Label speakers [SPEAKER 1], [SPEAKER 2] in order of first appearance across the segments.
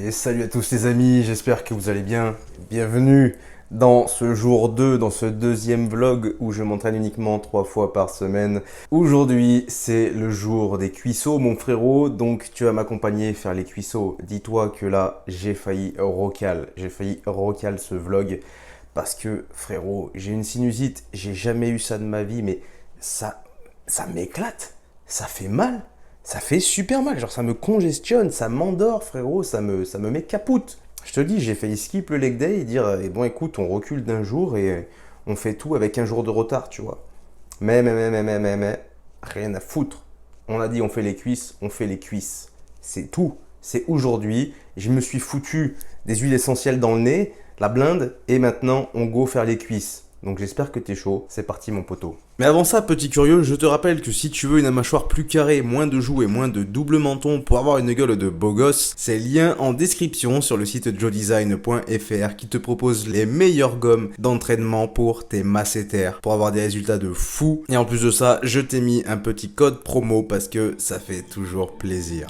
[SPEAKER 1] Et salut à tous les amis, j'espère que vous allez bien. Bienvenue dans ce jour 2, dans ce deuxième vlog où je m'entraîne uniquement 3 fois par semaine. Aujourd'hui, c'est le jour des cuissots, mon frérot, donc tu vas m'accompagner faire les cuissots. Dis-toi que là, j'ai failli rocal ce vlog parce que frérot, j'ai une sinusite, j'ai jamais eu ça de ma vie, mais ça, ça m'éclate, ça fait mal. Ça fait super mal, genre ça me congestionne, ça m'endort frérot, ça me met capoute. Je te dis, j'ai failli skip le leg day et dire, bon écoute, on recule d'un jour et on fait tout avec un jour de retard, tu vois. Mais, rien à foutre. On a dit on fait les cuisses, on fait les cuisses. C'est tout. C'est aujourd'hui. Je me suis foutu des huiles essentielles dans le nez, la blinde, et maintenant on go faire les cuisses. Donc j'espère que t'es chaud. C'est parti mon poteau. Mais avant ça, petit curieux, je te rappelle que si tu veux une mâchoire plus carrée, moins de joues et moins de double menton pour avoir une gueule de beau gosse, c'est lien en description sur le site joedesign.fr qui te propose les meilleures gommes d'entraînement pour tes masséters pour avoir des résultats de fou. Et en plus de ça, je t'ai mis un petit code promo parce que ça fait toujours plaisir.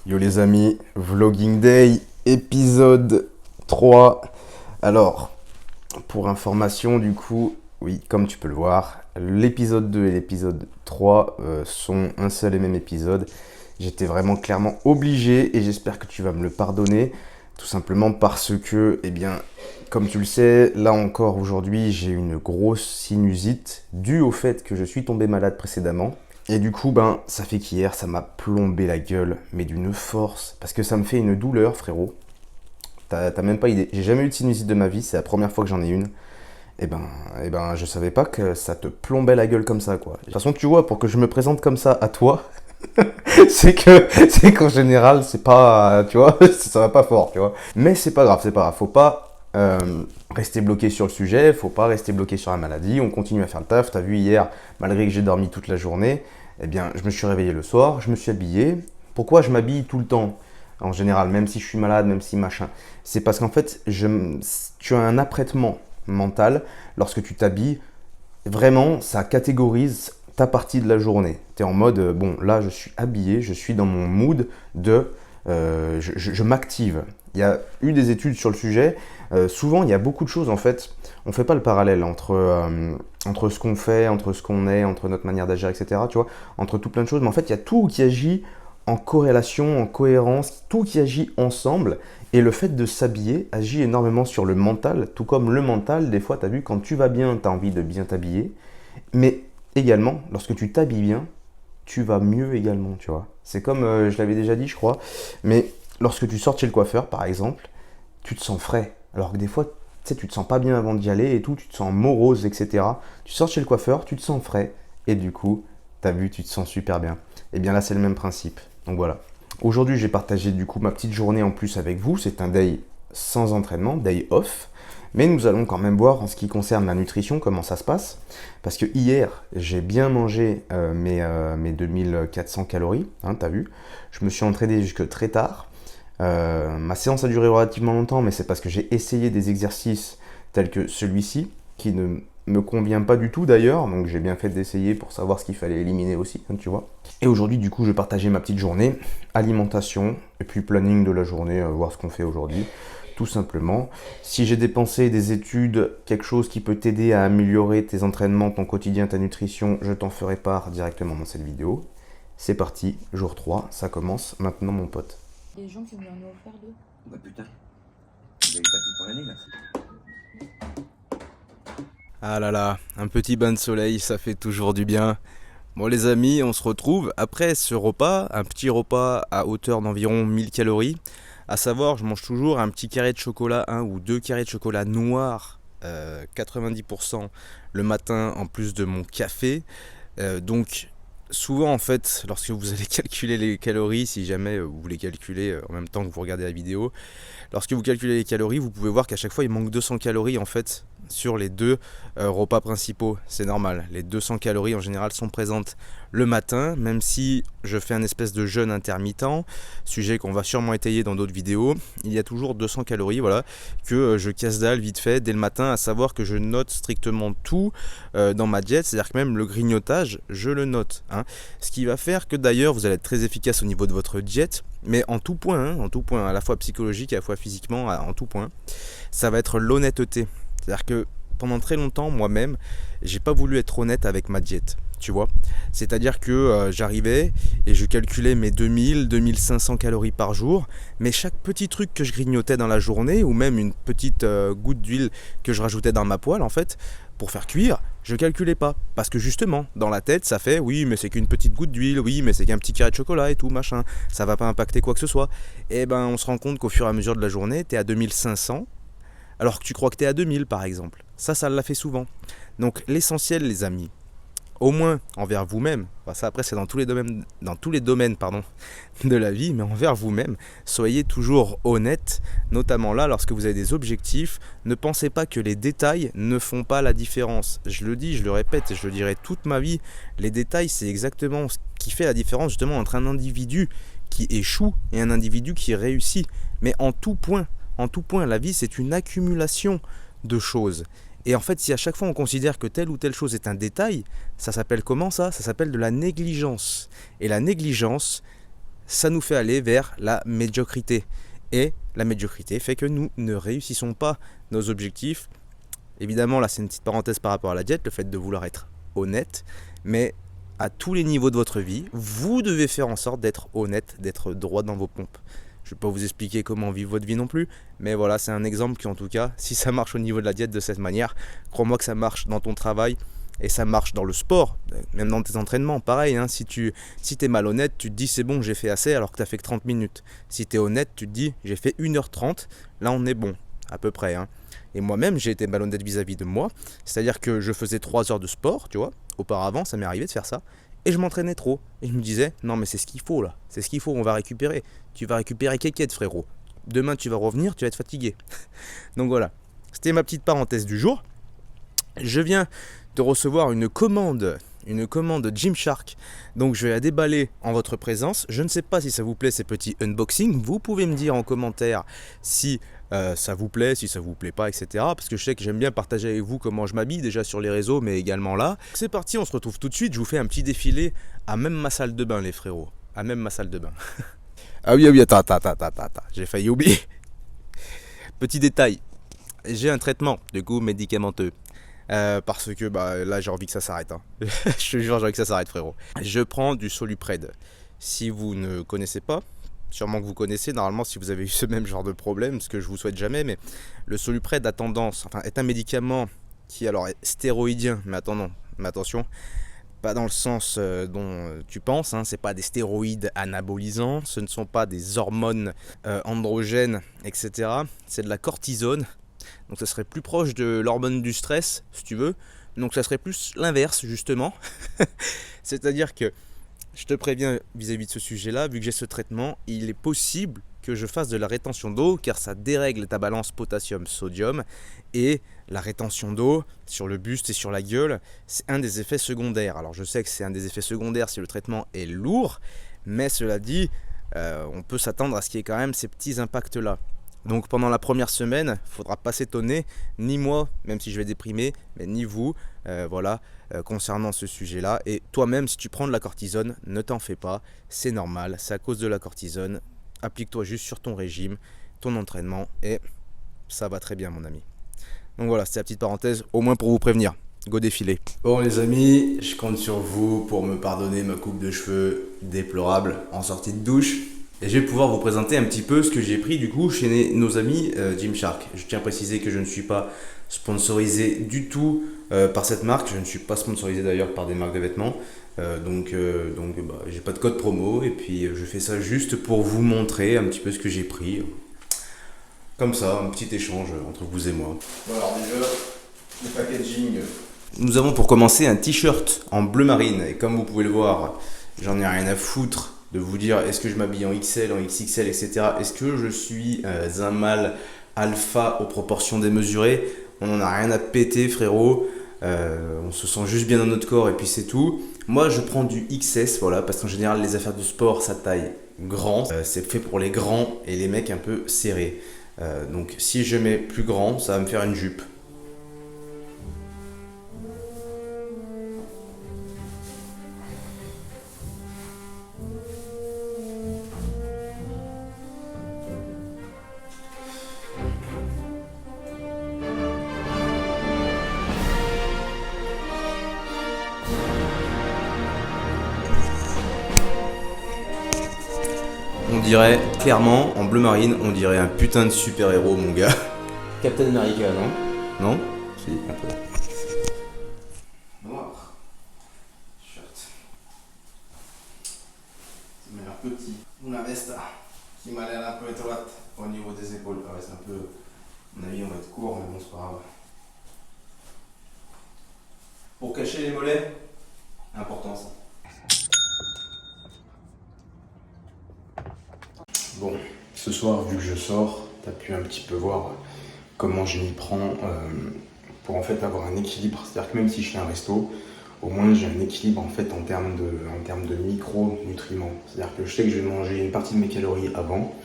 [SPEAKER 1] Yo les amis, Vlogging Day, épisode 3. Alors, pour information du coup, oui, comme tu peux le voir, l'épisode 2 et l'épisode 3 sont un seul et même épisode. J'étais vraiment clairement obligé et j'espère que tu vas me le pardonner. Tout simplement parce que, eh bien, comme tu le sais, là encore aujourd'hui, j'ai une grosse sinusite due au fait que je suis tombé malade précédemment. Et du coup, ben, ça fait qu'hier, ça m'a plombé la gueule, mais d'une force, parce que ça me fait une douleur, frérot. T'as même pas idée. J'ai jamais eu de sinusite de ma vie, c'est la première fois que j'en ai une. Je savais pas que ça te plombait la gueule comme ça, quoi. De toute façon, tu vois, pour que je me présente comme ça à toi, c'est qu'en général, c'est pas, tu vois, ça va pas fort, tu vois. Mais c'est pas grave, c'est pas grave. Faut pas rester bloqué sur le sujet, faut pas rester bloqué sur la maladie. On continue à faire le taf. T'as vu hier, malgré que j'ai dormi toute la journée, eh bien, je me suis réveillé le soir, je me suis habillé. Pourquoi je m'habille tout le temps? En général, même si je suis malade, même si machin. C'est parce qu'en fait, tu as un apprêtement mental lorsque tu t'habilles. Vraiment, ça catégorise ta partie de la journée. Tu es en mode, bon, là, je suis habillé, je suis dans mon mood de, je m'active. Il y a eu des études sur le sujet. Souvent, il y a beaucoup de choses, en fait. On ne fait pas le parallèle entre ce qu'on fait, entre ce qu'on est, entre notre manière d'agir, etc. Tu vois, entre tout plein de choses. Mais en fait, il y a tout qui agit en corrélation, en cohérence, tout qui agit ensemble. Et le fait de s'habiller agit énormément sur le mental, tout comme le mental, des fois, tu as vu, quand tu vas bien, tu as envie de bien t'habiller. Mais également, lorsque tu t'habilles bien, tu vas mieux également, tu vois. C'est comme, je l'avais déjà dit, je crois, mais lorsque tu sors chez le coiffeur, par exemple, tu te sens frais. Alors que des fois, tu sais, tu te sens pas bien avant d'y aller et tout, tu te sens morose, etc. Tu sors chez le coiffeur, tu te sens frais, et du coup, t'as vu, tu te sens super bien. Et bien là, c'est le même principe. Donc voilà. Aujourd'hui, j'ai partagé du coup ma petite journée en plus avec vous. C'est un day sans entraînement, day off. Mais nous allons quand même voir en ce qui concerne la nutrition, comment ça se passe. Parce que hier, j'ai bien mangé mes 2400 calories, hein, t'as vu. Je me suis entraîné jusque très tard. Ma séance a duré relativement longtemps, mais c'est parce que j'ai essayé des exercices tels que celui-ci, qui ne me convient pas du tout d'ailleurs, donc j'ai bien fait d'essayer pour savoir ce qu'il fallait éliminer aussi, hein, tu vois. Et aujourd'hui, du coup, je vais partager ma petite journée, alimentation, et puis planning de la journée, voir ce qu'on fait aujourd'hui, tout simplement. Si j'ai des pensées, des études, quelque chose qui peut t'aider à améliorer tes entraînements, ton quotidien, ta nutrition, je t'en ferai part directement dans cette vidéo. C'est parti, jour 3, ça commence maintenant mon pote.
[SPEAKER 2] Il y a des gens qui voudraient en offrir deux.
[SPEAKER 3] Bah putain, vous avez pas pour l'année là.
[SPEAKER 4] Ah là là, un petit bain de soleil, ça fait toujours du bien. Bon les amis, on se retrouve après ce repas, un petit repas à hauteur d'environ 1000 calories. À savoir, je mange toujours un petit carré de chocolat, un ou deux carrés de chocolat noir, 90% le matin en plus de mon café. Donc souvent en fait, lorsque vous allez calculer les calories, si jamais vous les calculez en même temps que vous regardez la vidéo, lorsque vous calculez les calories, vous pouvez voir qu'à chaque fois il manque 200 calories en fait sur les deux repas principaux. C'est normal, les 200 calories en général sont présentes le matin, même si je fais un espèce de jeûne intermittent, sujet qu'on va sûrement étayer dans d'autres vidéos. Il y a toujours 200 calories, voilà, que je casse dalle vite fait dès le matin, à savoir que je note strictement tout dans ma diète, c'est-à-dire que même le grignotage, je le note, hein. Ce qui va faire que d'ailleurs vous allez être très efficace au niveau de votre diète, mais en tout point, hein, en tout point, à la fois psychologique, à la fois physiquement, en tout point, ça va être l'honnêteté. C'est-à-dire que pendant très longtemps, moi-même, j'ai pas voulu être honnête avec ma diète, tu vois. C'est-à-dire que j'arrivais et je calculais mes 2000-2500 calories par jour, mais chaque petit truc que je grignotais dans la journée, ou même une petite goutte d'huile que je rajoutais dans ma poêle, en fait, pour faire cuire, je calculais pas. Parce que justement, dans la tête, ça fait oui, mais c'est qu'une petite goutte d'huile, oui, mais c'est qu'un petit carré de chocolat et tout, machin. Ça va pas impacter quoi que ce soit. Et ben, on se rend compte qu'au fur et à mesure de la journée, t'es à 2500, alors que tu crois que t'es à 2000 par exemple. Ça l'a fait souvent. Donc l'essentiel, les amis, au moins envers vous-même, enfin, ça après c'est dans tous les domaines pardon, de la vie, mais envers vous-même, soyez toujours honnête, notamment là lorsque vous avez des objectifs. Ne pensez pas que les détails ne font pas la différence. Je le dis, je le répète et je le dirai toute ma vie, les détails c'est exactement ce qui fait la différence justement entre un individu qui échoue et un individu qui réussit. Mais en tout point, la vie c'est une accumulation de choses. Et en fait, si à chaque fois on considère que telle ou telle chose est un détail, ça s'appelle comment ça? Ça s'appelle de la négligence. Et la négligence, ça nous fait aller vers la médiocrité. Et la médiocrité fait que nous ne réussissons pas nos objectifs. Évidemment, là c'est une petite parenthèse par rapport à la diète, le fait de vouloir être honnête. Mais à tous les niveaux de votre vie, vous devez faire en sorte d'être honnête, d'être droit dans vos pompes. Je ne vais pas vous expliquer comment vivre votre vie non plus, mais voilà, c'est un exemple qui en tout cas, si ça marche au niveau de la diète de cette manière, crois-moi que ça marche dans ton travail et ça marche dans le sport, même dans tes entraînements. Pareil, hein, si tu es malhonnête, tu te dis c'est bon, j'ai fait assez alors que tu n'as fait que 30 minutes. Si tu es honnête, tu te dis j'ai fait 1h30, là on est bon, à peu près, hein. Et moi-même, j'ai été malhonnête vis-à-vis de moi, c'est-à-dire que je faisais 3 heures de sport, tu vois, auparavant, ça m'est arrivé de faire ça. Et je m'entraînais trop. Et je me disais, non mais c'est ce qu'il faut là. C'est ce qu'il faut, on va récupérer. Tu vas récupérer kékette frérot. Demain tu vas revenir, tu vas être fatigué. Donc voilà. C'était ma petite parenthèse du jour. Je viens de recevoir une commande Gymshark. Donc je vais la déballer en votre présence. Je ne sais pas si ça vous plaît ces petits unboxings. Vous pouvez me dire en commentaire si ça vous plaît, si ça vous plaît pas, etc. Parce que je sais que j'aime bien partager avec vous comment je m'habille déjà sur les réseaux, mais également là. C'est parti, on se retrouve tout de suite. Je vous fais un petit défilé à même ma salle de bain, les frérots. À même ma salle de bain. Ah oui, attends. J'ai failli oublier. Petit détail. J'ai un traitement, du coup, médicamenteux. Parce que là j'ai envie que ça s'arrête, hein. Je te jure, j'ai envie que ça s'arrête, frérot. Je prends du Solupred. Si vous ne connaissez pas, sûrement que vous connaissez, normalement si vous avez eu ce même genre de problème, ce que je vous souhaite jamais, mais le Solupred est un médicament qui alors est stéroïdien, mais attention, pas dans le sens dont tu penses, hein. C'est pas des stéroïdes anabolisants, ce ne sont pas des hormones androgènes, etc. C'est de la cortisone. Donc ça serait plus proche de l'hormone du stress, si tu veux. Donc ça serait plus l'inverse, justement. C'est-à-dire que, je te préviens vis-à-vis de ce sujet-là, vu que j'ai ce traitement, il est possible que je fasse de la rétention d'eau, car ça dérègle ta balance potassium-sodium. Et la rétention d'eau, sur le buste et sur la gueule, c'est un des effets secondaires. Alors je sais que c'est un des effets secondaires si le traitement est lourd, mais cela dit, on peut s'attendre à ce qu'il y ait quand même ces petits impacts-là. Donc pendant la première semaine, il ne faudra pas s'étonner, ni moi, même si je vais déprimer, mais ni vous, concernant ce sujet-là. Et toi-même, si tu prends de la cortisone, ne t'en fais pas, c'est normal, c'est à cause de la cortisone. Applique-toi juste sur ton régime, ton entraînement, et ça va très bien, mon ami. Donc voilà, c'était la petite parenthèse, au moins pour vous prévenir. Go défiler. Bon les amis, je compte sur vous pour me pardonner ma coupe de cheveux déplorable en sortie de douche. Et je vais pouvoir vous présenter un petit peu ce que j'ai pris du coup chez nos amis Gymshark. Je tiens à préciser que je ne suis pas sponsorisé du tout par cette marque. Je ne suis pas sponsorisé d'ailleurs par des marques de vêtements. Donc j'ai pas de code promo et puis je fais ça juste pour vous montrer un petit peu ce que j'ai pris. Comme ça, un petit échange entre vous et moi. Bon alors déjà, le packaging. Nous avons pour commencer un t-shirt en bleu marine. Et comme vous pouvez le voir, j'en ai rien à foutre de vous dire est-ce que je m'habille en XL, en XXL, etc. Est-ce que je suis un mâle alpha aux proportions démesurées? On n'en a rien à péter, frérot. On se sent juste bien dans notre corps et puis c'est tout. Moi, je prends du XS, voilà, parce qu'en général, les affaires de sport, ça taille grand. C'est fait pour les grands et les mecs un peu serrés. Donc, si je mets plus grand, ça va me faire une jupe. On dirait, clairement, en bleu marine, on dirait un putain de super-héros, mon gars. Captain America, non? Non? Si, un peu. Noir. Shirt. Ça m'a l'air petit. Una vesta, qui m'a l'air un peu étroite au niveau des épaules. Ah ouais, c'est un peu... À mon avis, on va être court, mais bon, c'est pas grave. Pour cacher les mollets, important ça. Bon, ce soir, vu que je sors, t'as pu un petit peu voir comment je m'y prends pour en fait avoir un équilibre. C'est-à-dire que même si je fais un resto, au moins j'ai un équilibre en fait en termes de micronutriments. C'est-à-dire que je sais que je vais manger une partie de mes calories avant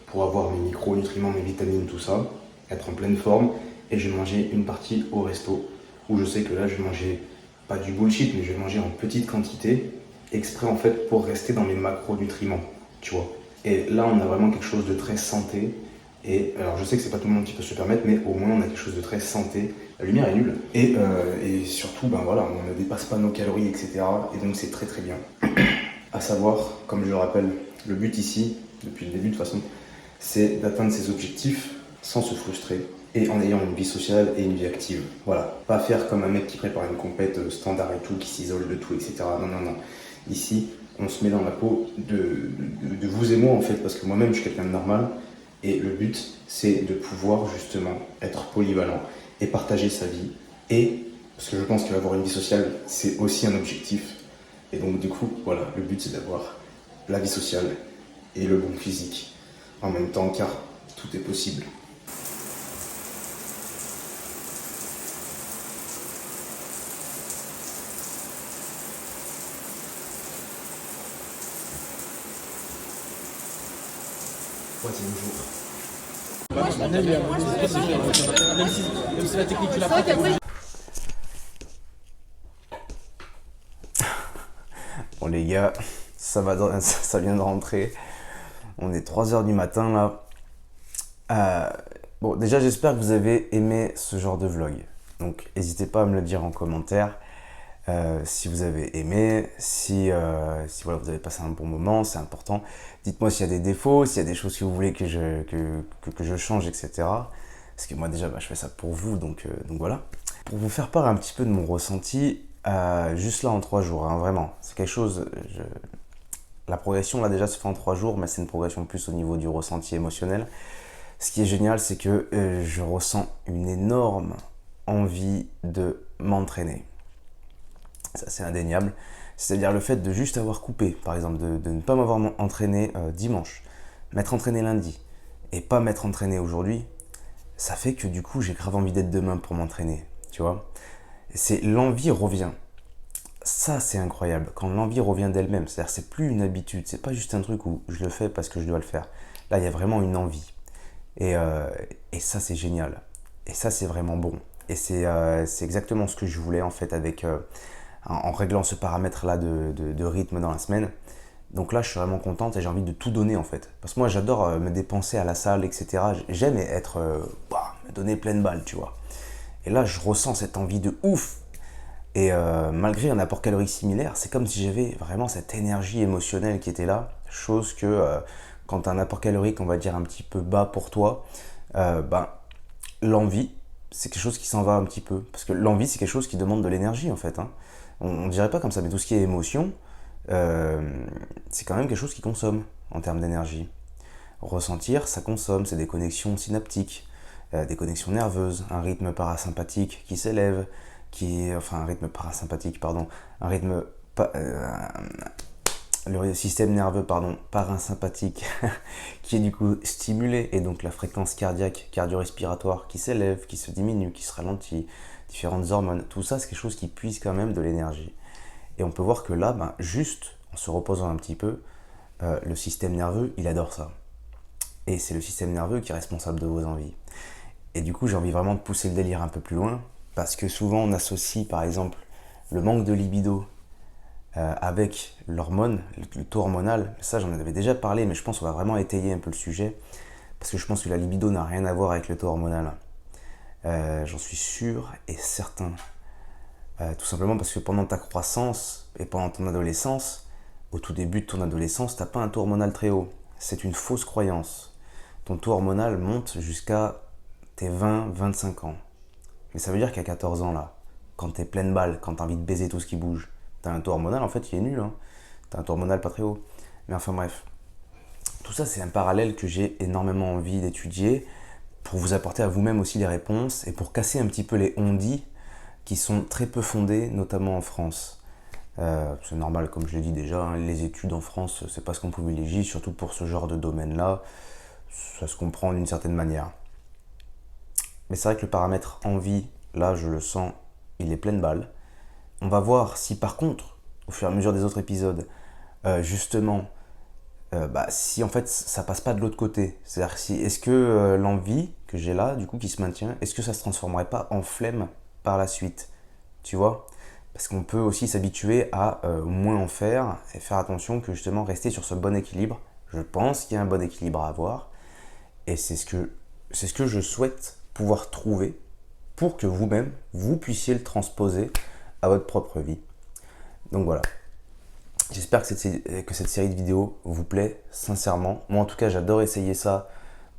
[SPEAKER 4] pour avoir mes micronutriments, mes vitamines, tout ça, être en pleine forme, et je vais manger une partie au resto où je sais que là je vais manger pas du bullshit, mais je vais manger en petite quantité, exprès en fait pour rester dans mes macronutriments, tu vois. Et là, on a vraiment quelque chose de très santé. Et alors, je sais que c'est pas tout le monde qui peut se le permettre, mais au moins, on a quelque chose de très santé. La lumière est nulle. Et surtout, ben voilà, on ne dépasse pas nos calories, etc. Et donc, c'est très très bien. À savoir, comme je le rappelle, le but ici, depuis le début de toute façon, c'est d'atteindre ses objectifs sans se frustrer et en ayant une vie sociale et une vie active. Voilà. Pas faire comme un mec qui prépare une compète standard et tout, qui s'isole de tout, etc. Non, non, non. Ici, on se met dans la peau de vous et moi en fait, parce que moi-même je suis quelqu'un de normal et le but c'est de pouvoir justement être polyvalent et partager sa vie, et parce que je pense qu'avoir une vie sociale c'est aussi un objectif, et donc du coup voilà, le but c'est d'avoir la vie sociale et le bon physique en même temps, car tout est possible. Bon les gars, ça vient de rentrer. On est 3h du matin là. Bon déjà j'espère que vous avez aimé ce genre de vlog. Donc n'hésitez pas à me le dire en commentaire. Si vous avez aimé, si voilà, vous avez passé un bon moment, c'est important. Dites-moi s'il y a des défauts, s'il y a des choses que vous voulez que je change, etc. Parce que moi déjà, je fais ça pour vous, donc voilà. Pour vous faire part un petit peu de mon ressenti, juste là en 3 jours, hein, vraiment. C'est quelque chose, la progression là déjà se fait en 3 jours, mais c'est une progression plus au niveau du ressenti émotionnel. Ce qui est génial, c'est que je ressens une énorme envie de m'entraîner. Ça c'est indéniable, c'est-à-dire le fait de juste avoir coupé, par exemple, de ne pas m'avoir entraîné dimanche, m'être entraîné lundi et pas m'être entraîné aujourd'hui, ça fait que du coup j'ai grave envie d'être demain pour m'entraîner, tu vois. C'est l'envie revient.
[SPEAKER 1] Ça, c'est incroyable. Quand l'envie revient d'elle-même, c'est-à-dire c'est plus une habitude, c'est pas juste un truc où je le fais parce que je dois le faire. Là, il y a vraiment une envie. Et ça, c'est génial. Et ça, c'est vraiment bon. Et c'est exactement ce que je voulais en fait en réglant ce paramètre-là de rythme dans la semaine. Donc là, je suis vraiment contente et j'ai envie de tout donner en fait. Parce que moi, j'adore me dépenser à la salle, etc. J'aime être, me donner pleine balle, tu vois. Et là, je ressens cette envie de ouf. Et malgré un apport calorique similaire, c'est comme si j'avais vraiment cette énergie émotionnelle qui était là. Chose que quand tu as un apport calorique, on va dire un petit peu bas pour toi, l'envie, c'est quelque chose qui s'en va un petit peu. Parce que l'envie, c'est quelque chose qui demande de l'énergie en fait. Hein. On ne dirait pas comme ça, mais tout ce qui est émotion, c'est quand même quelque chose qui consomme en termes d'énergie. Ressentir, ça consomme, c'est des connexions synaptiques, des connexions nerveuses, un rythme parasympathique qui s'élève, un rythme parasympathique, pardon, un rythme, le système nerveux, pardon, parasympathique qui est du coup stimulé, et donc la fréquence cardiaque, cardio-respiratoire qui s'élève, qui se diminue, qui se ralentit, différentes hormones, tout ça c'est quelque chose qui puise quand même de l'énergie. Et on peut voir que là, juste en se reposant un petit peu, le système nerveux, il adore ça. Et c'est le système nerveux qui est responsable de vos envies. Et du coup, j'ai envie vraiment de pousser le délire un peu plus loin, parce que souvent on associe par exemple le manque de libido avec l'hormone, le taux hormonal. Ça, j'en avais déjà parlé, mais je pense qu'on va vraiment étayer un peu le sujet, parce que je pense que la libido n'a rien à voir avec le taux hormonal. J'en suis sûr et certain. Tout simplement parce que pendant ta croissance et pendant ton adolescence, au tout début de ton adolescence, tu n'as pas un taux hormonal très haut. C'est une fausse croyance. Ton taux hormonal monte jusqu'à tes 20-25 ans. Mais ça veut dire qu'à 14 ans, là, quand t'es pleine balle, quand t'as envie de baiser tout ce qui bouge, t'as un taux hormonal, en fait, qui est nul. Hein. T'as un taux hormonal pas très haut. Mais enfin bref. Tout ça, c'est un parallèle que j'ai énormément envie d'étudier pour vous apporter à vous-même aussi les réponses et pour casser un petit peu les on-dit qui sont très peu fondés, notamment en France. C'est normal, comme je l'ai dit déjà, hein, les études en France, c'est pas ce qu'on privilégie, surtout pour ce genre de domaine-là. Ça se comprend d'une certaine manière. Mais c'est vrai que le paramètre envie, là, je le sens, il est pleine balle. On va voir si par contre, au fur et à mesure des autres épisodes, justement, si en fait ça passe pas de l'autre côté. C'est-à-dire si est-ce que l'envie que j'ai là, du coup, qui se maintient, est-ce que ça se transformerait pas en flemme par la suite, tu vois? Parce qu'on peut aussi s'habituer à moins en faire et faire attention que justement rester sur ce bon équilibre. Je pense qu'il y a un bon équilibre à avoir et c'est ce que je souhaite pouvoir trouver pour que vous-même, vous puissiez le transposer à votre propre vie. Donc voilà. J'espère que cette série de vidéos vous plaît sincèrement. Moi en tout cas j'adore essayer ça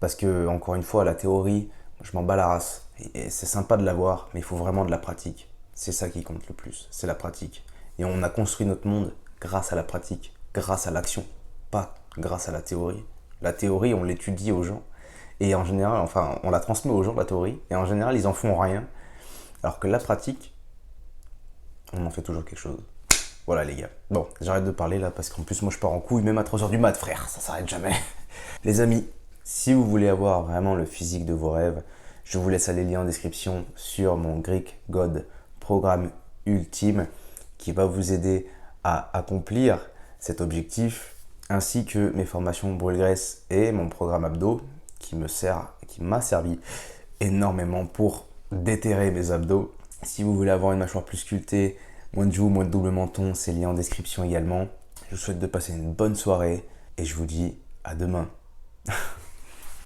[SPEAKER 1] parce que encore une fois la théorie, je m'en bats la race. Et c'est sympa de l'avoir, mais il faut vraiment de la pratique. C'est ça qui compte le plus, c'est la pratique. Et on a construit notre monde grâce à la pratique, grâce à l'action, pas grâce à la théorie. La théorie, on l'étudie aux gens. Et en général, enfin, on la transmet aux gens, la théorie. Et en général, ils en font rien. Alors que la pratique, on en fait toujours quelque chose. Voilà les gars. Bon, j'arrête de parler là parce qu'en plus moi je pars en couille même à 3h du mat frère, ça s'arrête jamais. Les amis, si vous voulez avoir vraiment le physique de vos rêves, je vous laisse les liens en description sur mon Greek God programme ultime qui va vous aider à accomplir cet objectif, ainsi que mes formations brûle-graisse et mon programme abdos qui m'a servi énormément pour déterrer mes abdos. Si vous voulez avoir une mâchoire plus sculptée, moins de joues, moins de double menton, c'est lié en description également. Je vous souhaite de passer une bonne soirée et je vous dis à demain.